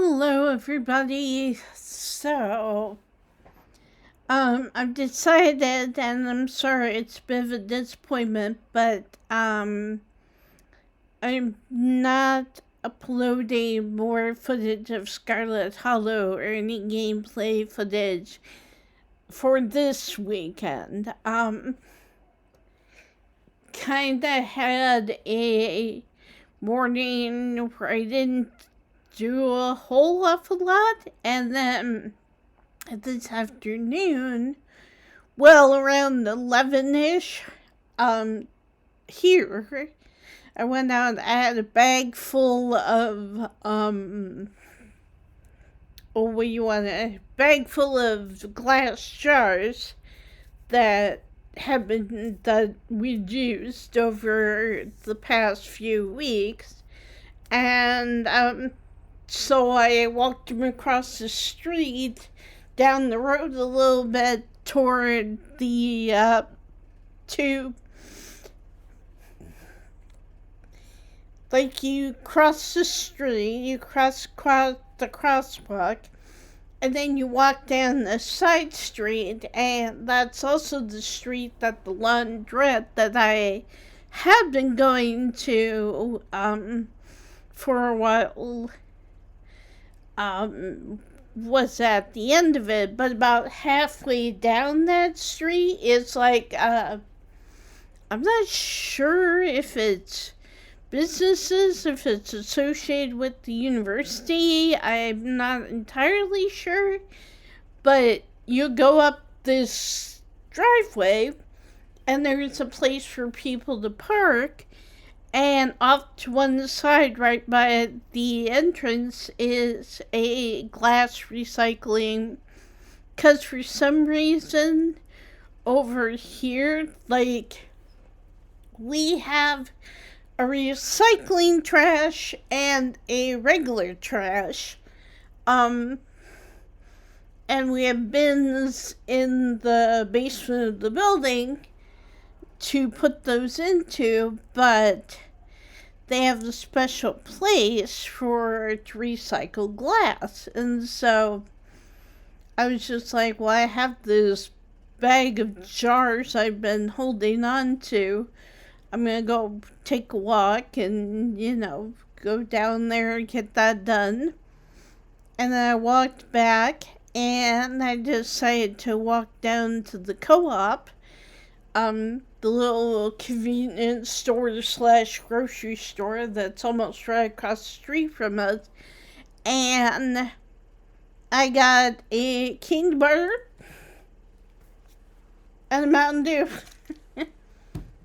Hello, everybody. I've decided, and I'm sorry, it's a bit of a disappointment, but, I'm not uploading more footage of Scarlet Hollow or any gameplay footage for this weekend. Kinda had a morning where I didn't do a whole awful lot, and then this afternoon, well, around 11-ish, here, I went out, I had a bag full of, a bag full of glass jars that that we'd used over the past few weeks, and, so I walked them across the street, down the road a little bit toward the tube. Like, you cross the street, you cross the crosswalk, and then you walk down the side street, and that's also the street that the laundrette that I have been going to for a while was at the end of it, but about halfway down that street, it's like, I'm not sure if it's businesses, if it's associated with the university, I'm not entirely sure, but you go up this driveway, and there's a place for people to park, and off to one side, right by the entrance, is a glass recycling. Because for some reason, over here, like, we have a recycling trash and a regular trash. And we have bins in the basement of the building to put those into, but they have a special place for to recycle glass. And so I was just like, well, I have this bag of jars I've been holding on to. I'm going to go take a walk and, go down there and get that done. And then I walked back, and I decided to walk down to the co-op, the little convenience store / grocery store that's almost right across the street from us. And I got a candy bar and a Mountain Dew.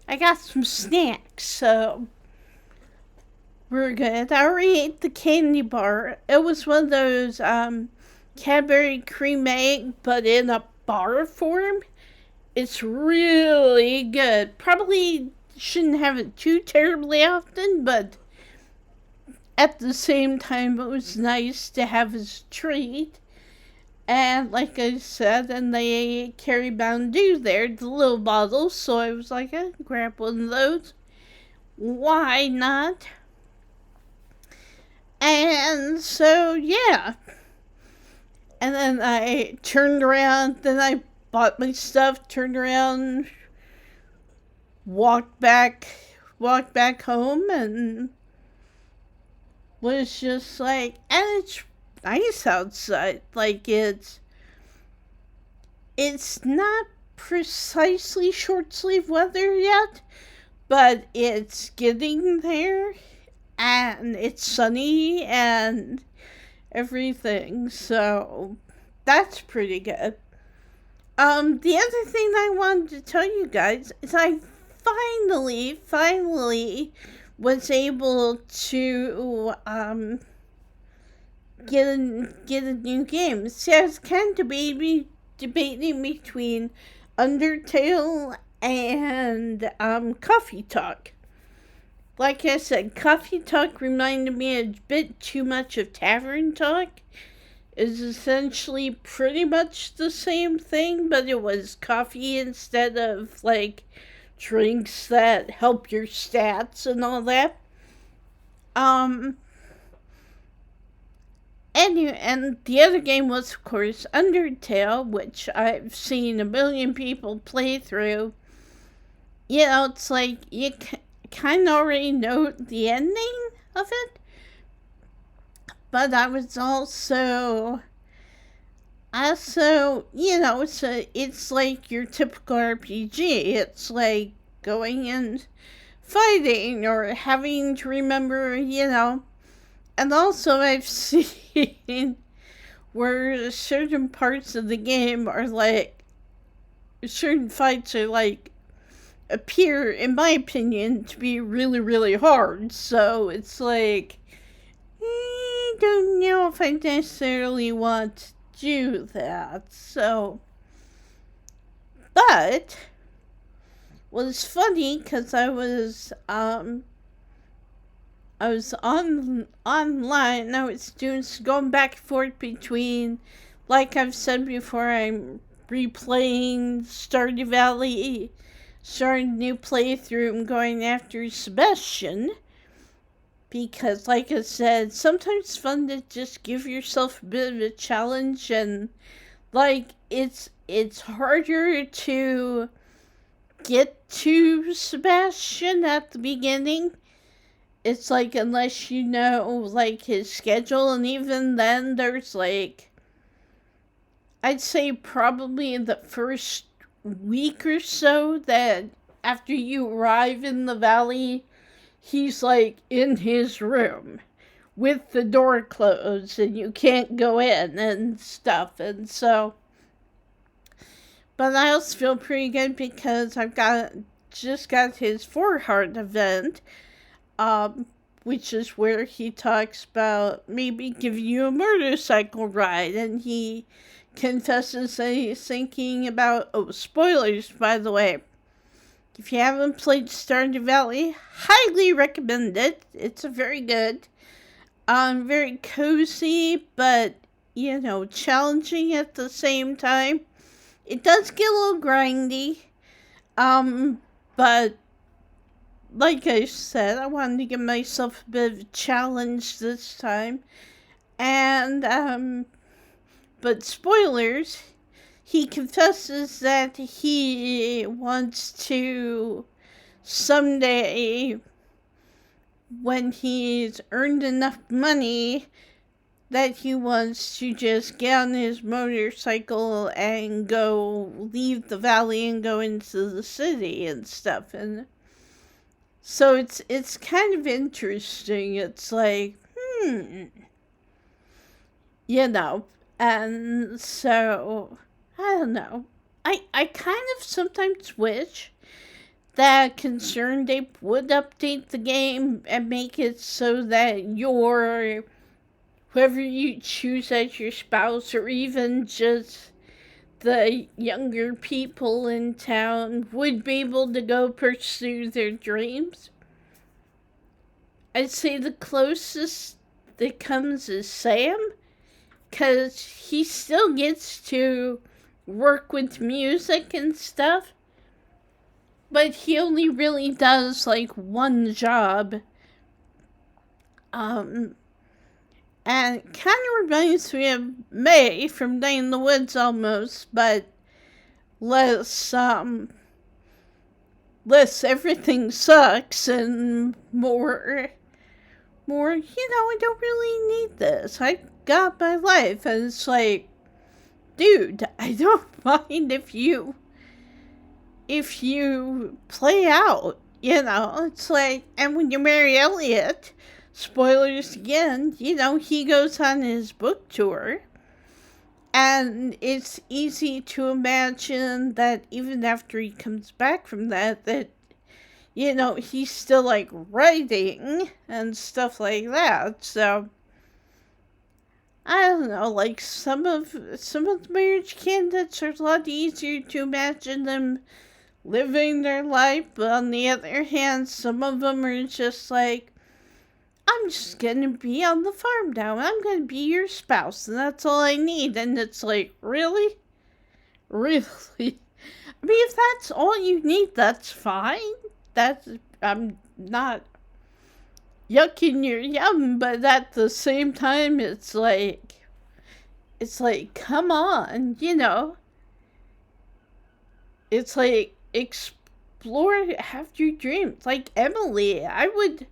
I got some snacks, so we're good. I already ate the candy bar. It was one of those Cadbury cream egg, but in a bar form. It's really good. Probably shouldn't have it too terribly often, but at the same time, it was nice to have as a treat. And like I said, and they carry Mountain Dew there, the little bottles, so I was like, I can grab one of those. Why not? And so, yeah. And then I turned around, then I bought my stuff, turned around, walked back home, and was just like, and it's nice outside. Like, it's not precisely short sleeve weather yet, but it's getting there, and it's sunny and everything, so that's pretty good. The other thing I wanted to tell you guys is I finally was able to, get a new game. See, I was kind of debating between Undertale and, Coffee Talk. Like I said, Coffee Talk reminded me a bit too much of Tavern Talk. It's essentially pretty much the same thing, but it was coffee instead of, like, drinks that help your stats and all that. And and the other game was, of course, Undertale, which I've seen a million people play through. You know, it's like you kind of already know the ending of it. But I was also, you know, it's like your typical RPG. It's like going and fighting or having to remember, you know. And also I've seen where certain parts of the game are like, certain fights are like, appear, in my opinion, to be really, really hard. So it's like, I don't know if I necessarily want to do that. So, but was funny because I was online. I was going back and forth between, like I've said before, I'm replaying Stardew Valley, starting a new playthrough, and going after Sebastian. Because, like I said, sometimes it's fun to just give yourself a bit of a challenge, and like it's harder to get to Sebastian at the beginning. It's like, unless you know like his schedule, and even then there's like, I'd say probably in the first week or so, that after you arrive in the valley, he's like in his room with the door closed and you can't go in and stuff. And so, but I also feel pretty good because I've just got his 4-heart event, which is where he talks about maybe giving you a motorcycle ride, and he confesses that he's thinking about, spoilers by the way, if you haven't played Stardew Valley, highly recommend it. It's a very good, very cozy, but, you know, challenging at the same time. It does get a little grindy, but like I said, I wanted to give myself a bit of a challenge this time. And, but spoilers, he confesses that he wants to someday, when he's earned enough money, that he wants to just get on his motorcycle and go leave the valley and go into the city and stuff. And so it's kind of interesting. It's like, you know, and so, I don't know. I kind of sometimes wish that Concerned Ape would update the game and make it so that whoever you choose as your spouse, or even just the younger people in town, would be able to go pursue their dreams. I'd say the closest that comes is Sam, because he still gets to work with music and stuff, but he only really does like one job. And it kind of reminds me of May from Day in the Woods almost, but less everything sucks, and more, you know, I don't really need this. I got my life. And it's like, dude, I don't mind if you play out, you know. It's like, and when you marry Elliot, spoilers again, you know, he goes on his book tour, and it's easy to imagine that even after he comes back from that, you know, he's still like writing and stuff like that. So I don't know, like some of the marriage candidates are a lot easier to imagine them living their life, but on the other hand, some of them are just like, I'm just gonna be on the farm now, I'm gonna be your spouse, and that's all I need. And it's like, really? Really? I mean, if that's all you need, that's fine. I'm not yucking your yum, but at the same time, it's like, it's like, come on, you know. It's like, explore, have your dreams. Like Emily, I would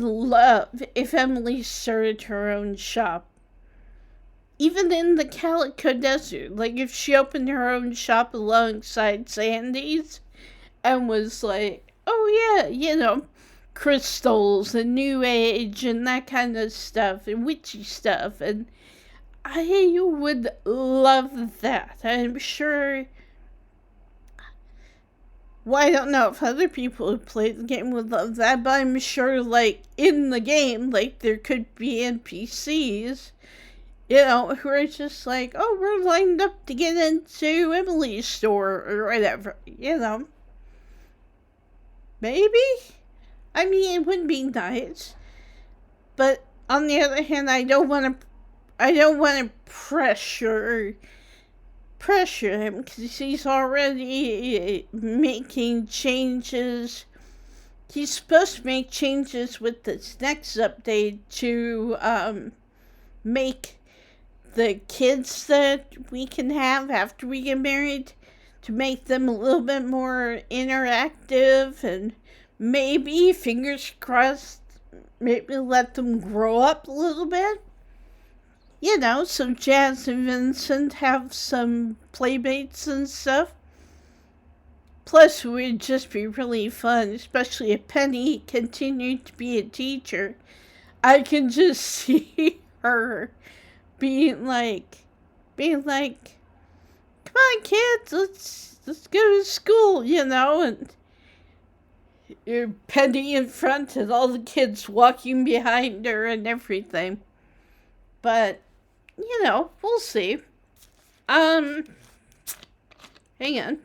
love if Emily started her own shop. Even in the Calico Desert. Like if she opened her own shop alongside Sandy's and was like, oh yeah, you know, crystals and new age and that kind of stuff and witchy stuff, and I would love that. I'm sure. Well, I don't know if other people who play the game would love that, but I'm sure, like, in the game, like, there could be NPCs, you know, who are just like, oh, we're lined up to get into Emily's store, or whatever, you know. Maybe? I mean, it would be nice. But, on the other hand, I don't want to pressure him, because he's already making changes. He's supposed to make changes with this next update to make the kids that we can have after we get married, to make them a little bit more interactive, and maybe, fingers crossed, maybe let them grow up a little bit. You know, so Jazz and Vincent have some playmates and stuff. Plus, it would just be really fun, especially if Penny continued to be a teacher. I can just see her being like, come on, kids, let's go to school, you know, and Penny in front and all the kids walking behind her and everything. But, you know, we'll see. Hang on.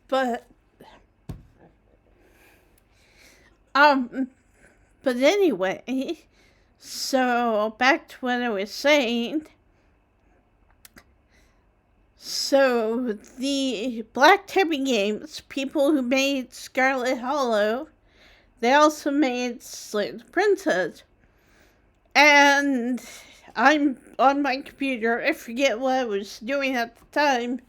But anyway, so back to what I was saying. So, the Black Tabby Games, people who made Scarlet Hollow, they also made Slave Princess. And I'm on my computer, I forget what I was doing at the time,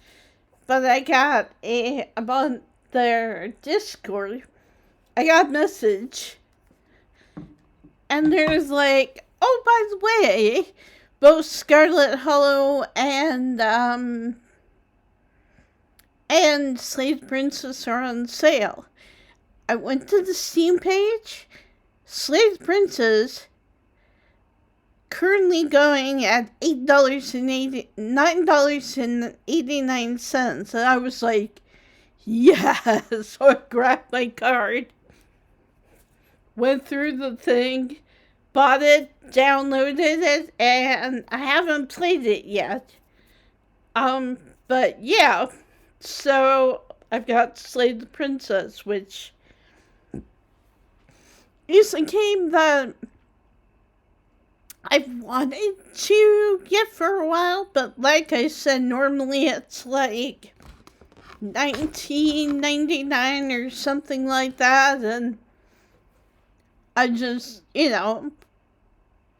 but I'm on their Discord, I got a message, and there's like, oh, by the way, both Scarlet Hollow and Slave Princess are on sale. I went to the Steam page. Slave Princess currently going at $9.89, and I was like, yes. So I grabbed my card, went through the thing, bought it, downloaded it, and I haven't played it yet. But yeah, so I've got Slay the Princess, which is a game that I've wanted to get for a while, but like I said, normally it's like $19.99 or something like that, and I just, you know,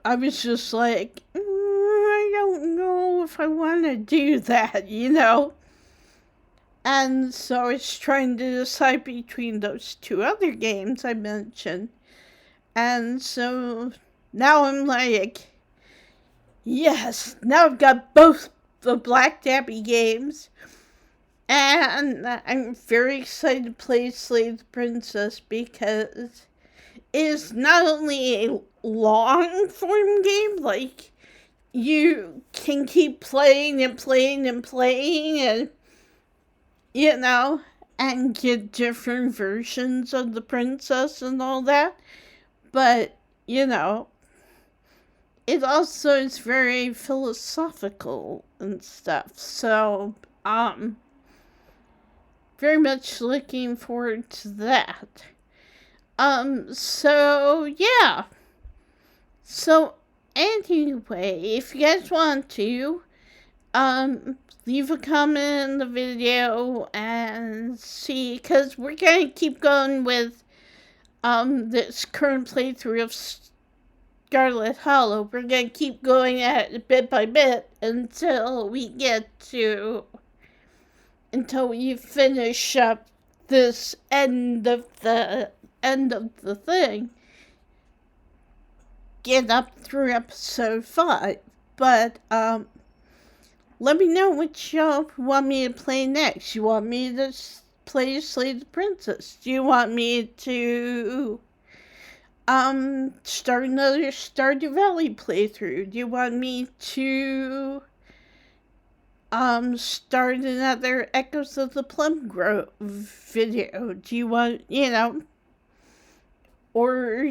I was just like, I don't know if I want to do that, you know? And so I was trying to decide between those two other games I mentioned. And so now I'm like, yes, now I've got both the Black Tabby games. And I'm very excited to play Slave the Princess because it is not only a long form game, like, you can keep playing and playing and playing and, you know, and get different versions of the princess and all that. But, you know, it also is very philosophical and stuff. So, very much looking forward to that. So, yeah. So, anyway, if you guys want to, leave a comment in the video and see, because we're going to keep going with this current playthrough of Scarlet Hollow. We're gonna keep going at it bit by bit until we finish up this end of the thing. Get up through episode 5. But let me know what y'all want me to play next. You want me to play Slay the Princess? Do you want me to start another Stardew Valley playthrough? Do you want me to start another Echoes of the Plum Grove video? Do you want, or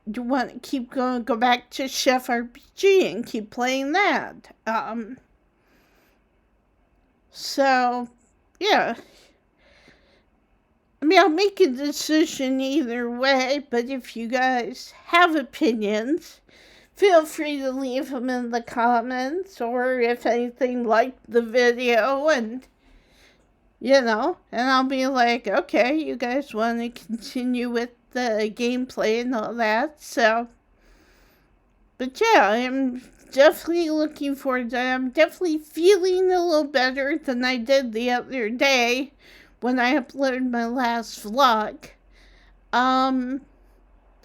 do you want to go back to Chef RPG and keep playing that? So, yeah. I mean, I'll make a decision either way, but if you guys have opinions, feel free to leave them in the comments, or if anything, like the video, and I'll be like, okay, you guys want to continue with the gameplay and all that, so. But yeah, I'm definitely looking forward to it. I'm definitely feeling a little better than I did the other day when I uploaded my last vlog.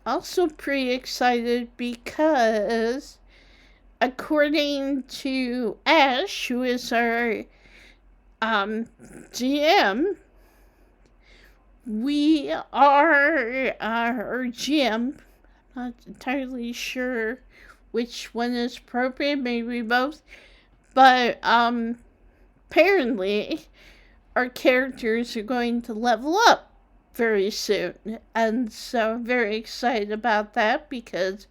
Also pretty excited because according to Ash, who is our GM, we are our GM. Not entirely sure which one is appropriate, maybe both. But apparently our characters are going to level up very soon. And so I'm very excited about that because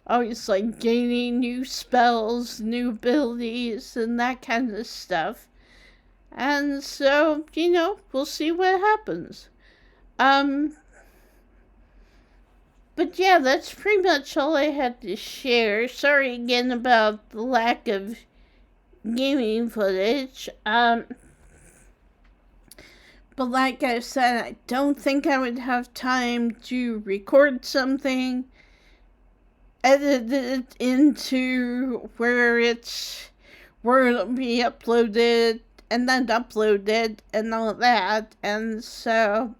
I always like gaining new spells, new abilities, and that kind of stuff. And so, we'll see what happens. But yeah, that's pretty much all I had to share. Sorry again about the lack of gaming footage. But like I said, I don't think I would have time to record something, edit it into where it'll be uploaded, and then uploaded, and all that. And so,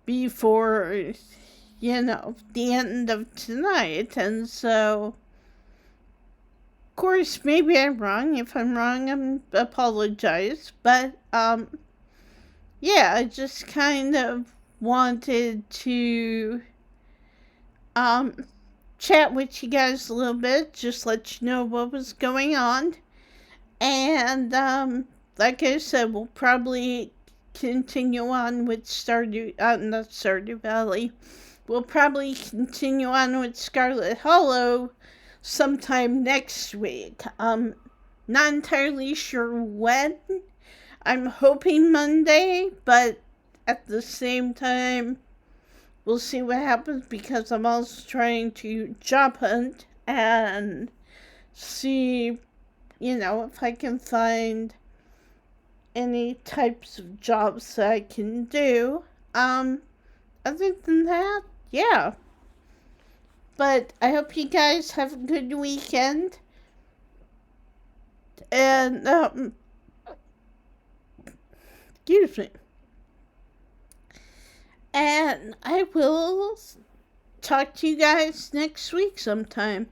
before the end of tonight. And so, of course, maybe I'm wrong. If I'm wrong, I apologize. But, yeah, I just kind of wanted to, chat with you guys a little bit. Just let you know what was going on. And, like I said, we'll probably continue on with not Stardew Valley. We'll probably continue on with Scarlet Hollow sometime next week. Not entirely sure when. I'm hoping Monday, but at the same time, we'll see what happens because I'm also trying to job hunt and see, if I can find any types of jobs that I can do. Other than that, yeah. But I hope you guys have a good weekend. And, excuse me. And I will talk to you guys next week sometime.